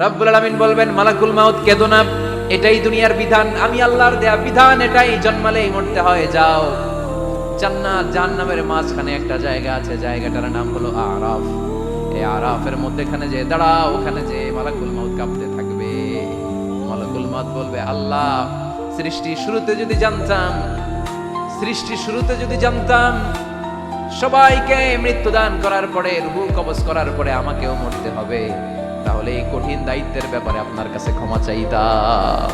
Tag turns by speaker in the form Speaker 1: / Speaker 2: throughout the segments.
Speaker 1: রব্বুল আলামিন বলবেন মালাকুল মাউত কেঁদো না, এটাই দুনিয়ার বিধান, আমি আল্লাহর দেয়া বিধান, এটাই জন্মালেই মরতে হয়, যাও। জান্নাত জাহান্নামের মাঝখানে একটা জায়গা আছে, জায়গাটার নাম হলো আরাফ। এই আরাফের মধ্যখানে যে দাঁড়াও, ওখানে যে মালাকুল মাউত কাঁপতে থাকবে। মালাকুল মাউত বলবে আল্লাহ, সৃষ্টি শুরুতে যদি জানতাম সবাইকে মৃত্যুদান করার পরে, রূহ কবজ করার পরে আমাকেও মরতে হবে, তাহলে এই কঠিন দায়িত্বের ব্যাপারে আপনার কাছে ক্ষমা চাইতাম।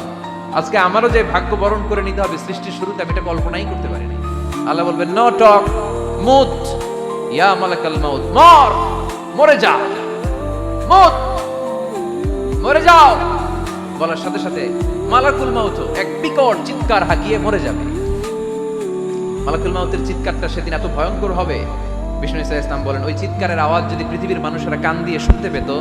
Speaker 1: আজকে আমারও যে ভাগ্য বরণ করে নিতে হবে সৃষ্টির শুরুতে, আমি এটা কল্পনাই করতে পারিনি। আল্লাহ বলবেন নো টক, মুত ইয়া মালাকাল মাউত, মরে যা, মরে যাও। বলার সাথে সাথে মালাকুল মাউত এক বিকট চিৎকার হাঁকিয়ে মরে যাবে। মালাকুল মাউতের চিৎকারটা সেদিন এত ভয়ঙ্কর হবে, বিষ্ণু ইসা ইসলাম বলেন ওই চিৎকারের আওয়াজ যদি পৃথিবীর মানুষেরা কান দিয়ে শুনতে পেত,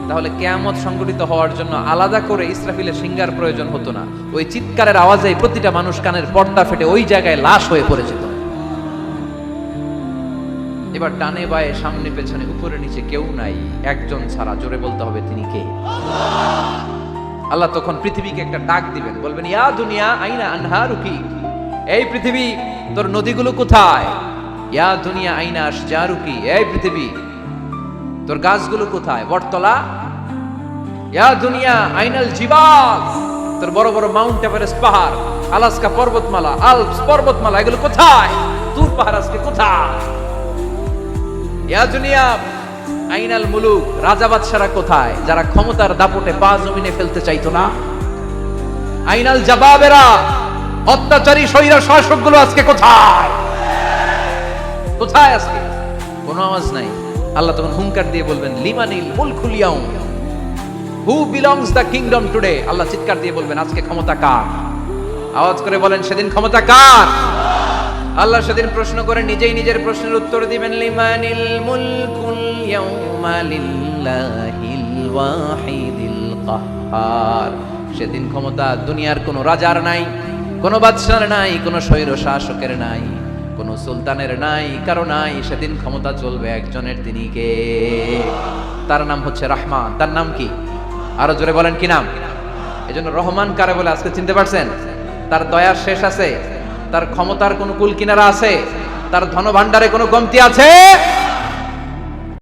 Speaker 1: তাহলে কিয়ামত সংঘটিত হওয়ার জন্য আলাদা করে ইসরাফিলের সিঙ্গার প্রয়োজন হতো না। ওই চিৎকারের আওয়াজে প্রতিটা মানুষ কানের পর্দা ফেটে ওই জায়গায় লাশ হয়ে পড়ে যেত। এবার ডানে বায়ে সামনে পেছনে উপরে নিচে কেউ নাই, একজন ছাড়া, জোরে বলতে হবে তিনি কে? আল্লাহ তখন পৃথিবীকে একটা ডাক দিবেন, বলবেন ইয়া দুনিয়া আইনা আনহারুকি, এই পৃথিবী তোর নদীগুলো কোথায়? ইয়া দুনিয়া আইনা আশজারুকি, এই পৃথিবী তোর গাছগুলো কোথায়? বটতলা। ইয়া দুনিয়া আইনাল জিবাল, তোর বড় বড় মাউন্ট এভারেস্ট পাহাড়, আলাস্কা পর্বতমালা, আলপস পর্বতমালা, এগুলো কোথায়? তুর পাহাড় আজকে কোথায়? ইয়া দুনিয়া আইনাল মুলুক, রাজা বাদশারা কোথায়, যারা ক্ষমতার দাপটে পা জমিনে ফেলতে চাইতো না? আইনাল জাবাবেরা, অত্যাচারী স্বৈর শাসকগুলো আজকে কোথায়? কোথায় আজকে? কোনো আওয়াজ নাই। আল্লাহ তখন হুঙ্কার দিয়ে বলবেন লিমানিল মুলকুল ইয়াউম, who belongs the kingdom today. আল্লাহ চিৎকার দিয়ে বলবেন আজকে ক্ষমতা কার? আওয়াজ করে বলেন সেদিন ক্ষমতা কার? আল্লাহ সেদিন প্রশ্ন করে নিজেই নিজের প্রশ্নের উত্তর দিবেন লিমানিল মুলকুল ইয়াউমা লিল্লাহিল ওয়াহিদিল কাহ্হার। সেদিন ক্ষমতা দুনিয়ার কোনো রাজার নাই, কোনো বাদশার নাই, কোনো স্বৈর শাসকের নাই, কোনো সুলতানের নাই, কারো নাই। সেদিন ক্ষমতা চলবে একজনের, তিনি কে? তার নাম হচ্ছে রহমান। তার নাম কি? আরো জোরে বলেন কি নাম? এজন্য রহমান কারে বলে আজকে চিনতে পারছেন? তার দয়ার শেষ আছে? তার ক্ষমতার কোনো কুল কিনারা আছে? তার ধন ভান্ডারে কোনো কমতি আছে?